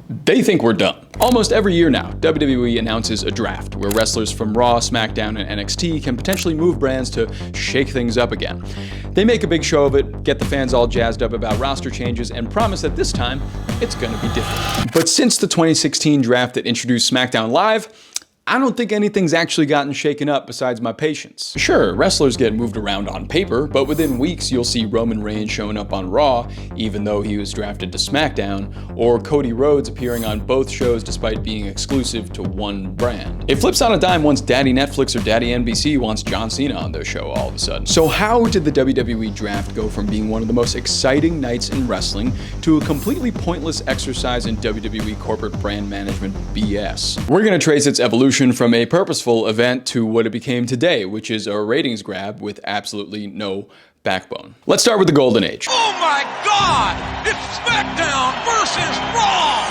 They think we're dumb. Almost every year now, WWE announces a draft where wrestlers from Raw, SmackDown, and NXT can potentially move brands to shake things up again. They make a big show of it, get the fans all jazzed up about roster changes, and promise that this time, it's gonna be different. But since the 2016 draft that introduced SmackDown Live, I don't think anything's actually gotten shaken up besides my patience. Sure, wrestlers get moved around on paper, but within weeks you'll see Roman Reigns showing up on Raw, even though he was drafted to SmackDown, or Cody Rhodes appearing on both shows despite being exclusive to one brand. It flips on a dime once Daddy Netflix or Daddy NBC wants John Cena on their show all of a sudden. So how did the WWE Draft go from being one of the most exciting nights in wrestling to a completely pointless exercise in WWE corporate brand management BS? We're gonna trace its evolution from a purposeful event to what it became today, which is a ratings grab with absolutely no backbone. Let's start with the Golden Age. Oh my God! It's SmackDown versus Raw!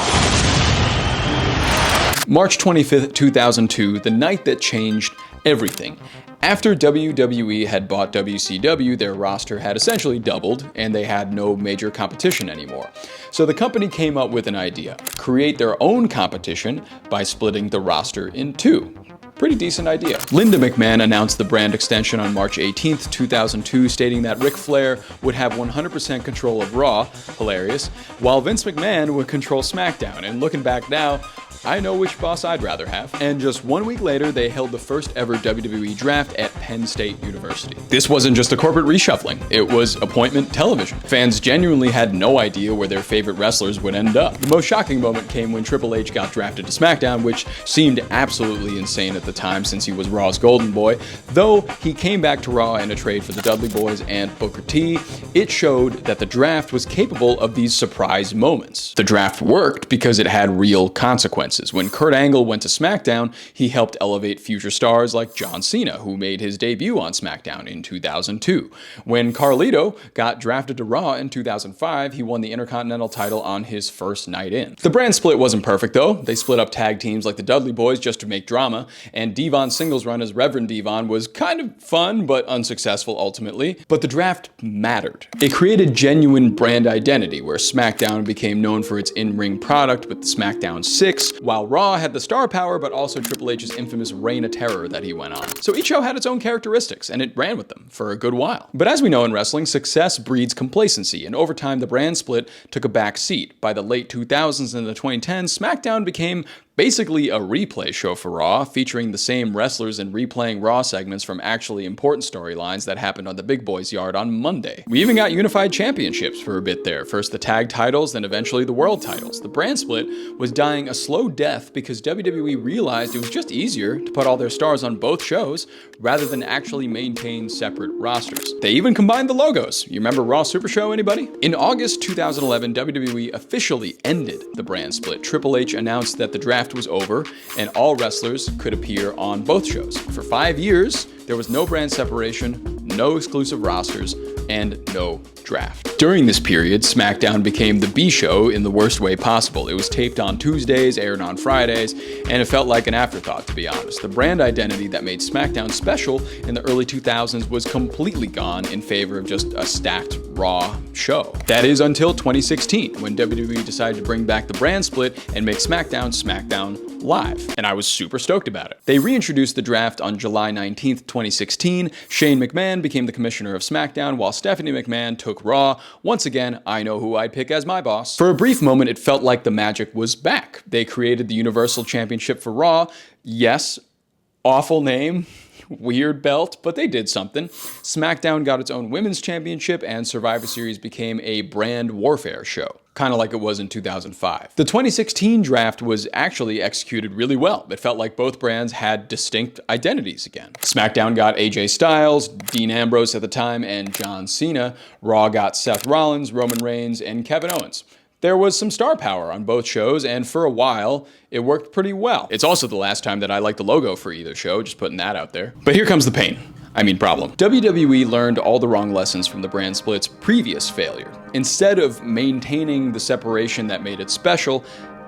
March 25th, 2002, the night that changed everything. After WWE had bought WCW, their roster had essentially doubled, and they had no major competition anymore. So the company came up with an idea: create their own competition by splitting the roster in two. Pretty decent idea. Linda McMahon announced the brand extension on March 18th, 2002, stating that Ric Flair would have 100% control of Raw, hilarious, while Vince McMahon would control SmackDown. And looking back now, I know which boss I'd rather have. And just 1 week later, they held the first ever WWE Draft at Penn State University. This wasn't just a corporate reshuffling, it was appointment television. Fans genuinely had no idea where their favorite wrestlers would end up. The most shocking moment came when Triple H got drafted to SmackDown, which seemed absolutely insane at the time since he was Raw's golden boy. Though he came back to Raw in a trade for the Dudley Boys and Booker T, it showed that the draft was capable of these surprise moments. The draft worked because it had real consequences. When Kurt Angle went to SmackDown, he helped elevate future stars like John Cena, who made his debut on SmackDown in 2002. When Carlito got drafted to Raw in 2005, he won the Intercontinental title on his first night in. The brand split wasn't perfect though. They split up tag teams like the Dudley Boys just to make drama, and Devon's singles run as Reverend Devon was kind of fun but unsuccessful ultimately. But the draft mattered. It created genuine brand identity, where SmackDown became known for its in-ring product with the SmackDown 6, while Raw had the star power, but also Triple H's infamous reign of terror that he went on. So each show had its own characteristics, and it ran with them for a good while. But as we know in wrestling, success breeds complacency, and over time the brand split took a back seat. By the late 2000s and the 2010s, SmackDown became basically a replay show for Raw, featuring the same wrestlers and replaying Raw segments from actually important storylines that happened on the Big Boys Yard on Monday. We even got unified championships for a bit there. First the tag titles, then eventually the world titles. The brand split was dying a slow death because WWE realized it was just easier to put all their stars on both shows rather than actually maintain separate rosters. They even combined the logos. You remember Raw Super Show, anybody? In August 2011, WWE officially ended the brand split. Triple H announced that the draft was over and all wrestlers could appear on both shows. For 5 years, there was no brand separation, no exclusive rosters, and no draft. During this period, SmackDown became the B show in the worst way possible. It was taped on Tuesdays, aired on Fridays, and it felt like an afterthought, to be honest. The brand identity that made SmackDown special in the early 2000s was completely gone in favor of just a stacked Raw show. That is until 2016, when WWE decided to bring back the brand split and make SmackDown Live, and I was super stoked about it. They reintroduced the draft on July 19th, 2016. Shane McMahon became the commissioner of SmackDown, while Stephanie McMahon took Raw. Once again, I know who I'd pick as my boss. For a brief moment, it felt like the magic was back. They created the Universal Championship for Raw. Yes, awful name, weird belt, but they did something. SmackDown got its own women's championship, and Survivor Series became a brand warfare show, kind of like it was in 2005. The 2016 draft was actually executed really well. It felt like both brands had distinct identities again. SmackDown got AJ Styles, Dean Ambrose at the time, and John Cena. Raw got Seth Rollins, Roman Reigns, and Kevin Owens. There was some star power on both shows, and for a while, it worked pretty well. It's also the last time that I liked the logo for either show, just putting that out there. But here comes the pain. Problem. WWE learned all the wrong lessons from the brand split's previous failure. Instead of maintaining the separation that made it special,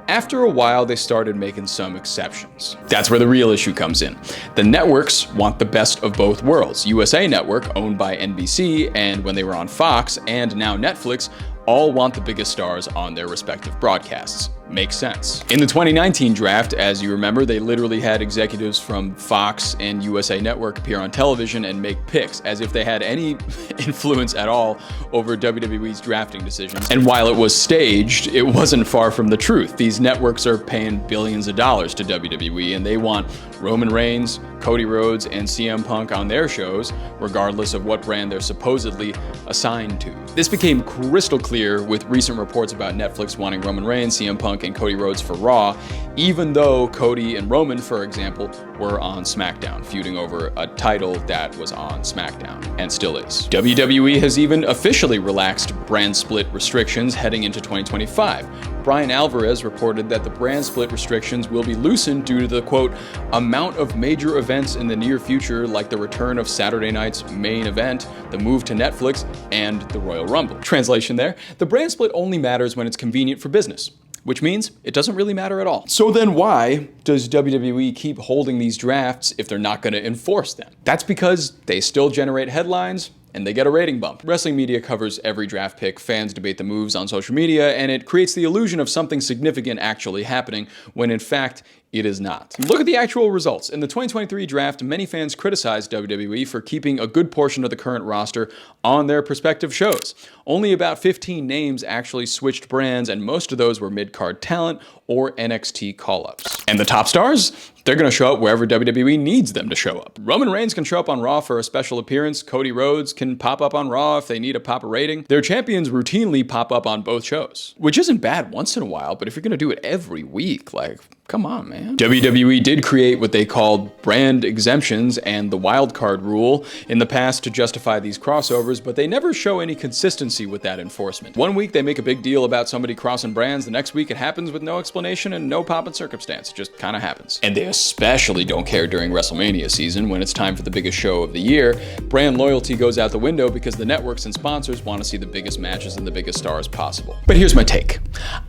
after a while they started making some exceptions. That's where the real issue comes in. The networks want the best of both worlds. USA Network, owned by NBC, and when they were on Fox, and now Netflix, all want the biggest stars on their respective broadcasts. Makes sense. In the 2019 draft, as you remember, they literally had executives from Fox and USA Network appear on television and make picks as if they had any influence at all over WWE's drafting decisions. And while it was staged, it wasn't far from the truth. These networks are paying billions of dollars to WWE, and they want Roman Reigns, Cody Rhodes, and CM Punk on their shows, regardless of what brand they're supposedly assigned to. This became crystal clear with recent reports about Netflix wanting Roman Reigns, CM Punk, and Cody Rhodes for Raw, even though Cody and Roman, for example, were on SmackDown, feuding over a title that was on SmackDown, and still is. WWE has even officially relaxed brand split restrictions heading into 2025. Brian Alvarez reported that the brand split restrictions will be loosened due to the, quote, amount of major events in the near future, like the return of Saturday night's main event, the move to Netflix, and the Royal Rumble. Translation there, the brand split only matters when it's convenient for business, which means it doesn't really matter at all. So then why does WWE keep holding these drafts if they're not going to enforce them? That's because they still generate headlines and they get a rating bump. Wrestling media covers every draft pick, fans debate the moves on social media, and it creates the illusion of something significant actually happening when in fact it is not. Look at the actual results. In the 2023 draft, many fans criticized WWE for keeping a good portion of the current roster on their prospective shows. Only about 15 names actually switched brands, and most of those were mid-card talent or NXT call-ups. And the top stars? They're going to show up wherever WWE needs them to show up. Roman Reigns can show up on Raw for a special appearance. Cody Rhodes can pop up on Raw if they need a pop rating. Their champions routinely pop up on both shows, which isn't bad once in a while, but if you're going to do it every week, like, come on, man. WWE did create what they called brand exemptions and the wild card rule in the past to justify these crossovers, but they never show any consistency with that enforcement. One week they make a big deal about somebody crossing brands, the next week it happens with no explanation and no pomp and circumstance. It just kind of happens. And they especially don't care during WrestleMania season when it's time for the biggest show of the year. Brand loyalty goes out the window because the networks and sponsors want to see the biggest matches and the biggest stars possible. But here's my take.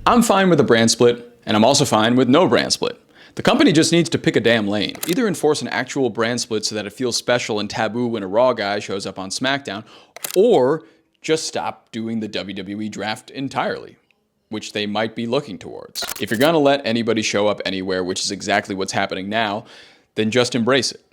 I'm fine with a brand split, and I'm also fine with no brand split. The company just needs to pick a damn lane. Either enforce an actual brand split so that it feels special and taboo when a Raw guy shows up on SmackDown, or just stop doing the WWE Draft entirely, which they might be looking towards. If you're gonna let anybody show up anywhere, which is exactly what's happening now, then just embrace it.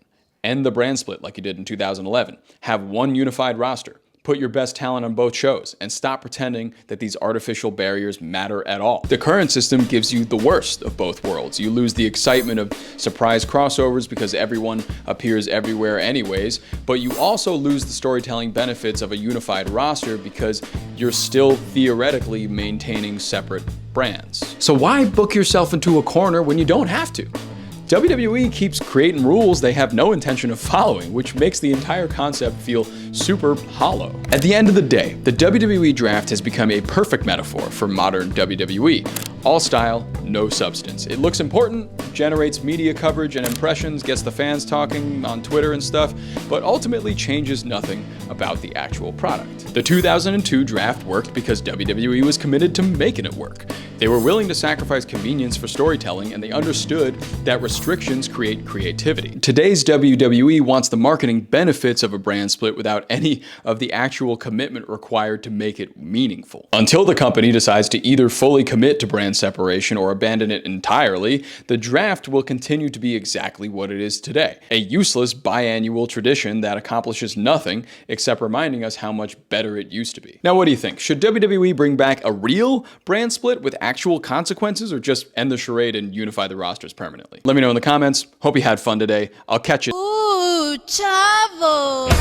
End the brand split like you did in 2011. Have one unified roster. Put your best talent on both shows and stop pretending that these artificial barriers matter at all. The current system gives you the worst of both worlds. You lose the excitement of surprise crossovers because everyone appears everywhere anyways, but you also lose the storytelling benefits of a unified roster because you're still theoretically maintaining separate brands. So why book yourself into a corner when you don't have to? WWE keeps creating rules they have no intention of following, which makes the entire concept feel super hollow. At the end of the day, the WWE Draft has become a perfect metaphor for modern WWE. All style, no substance. It looks important, generates media coverage and impressions, gets the fans talking on Twitter and stuff, but ultimately changes nothing about the actual product. The 2002 draft worked because WWE was committed to making it work. They were willing to sacrifice convenience for storytelling, and they understood that restrictions create creativity. Today's WWE wants the marketing benefits of a brand split without any of the actual commitment required to make it meaningful. Until the company decides to either fully commit to brand separation or abandon it entirely, the draft will continue to be exactly what it is today. A useless biannual tradition that accomplishes nothing except reminding us how much better it used to be. Now, what do you think? Should WWE bring back a real brand split with actual consequences, or just end the charade and unify the rosters permanently? Let me know in the comments. Hope you had fun today. I'll catch you. Ooooo Chavo!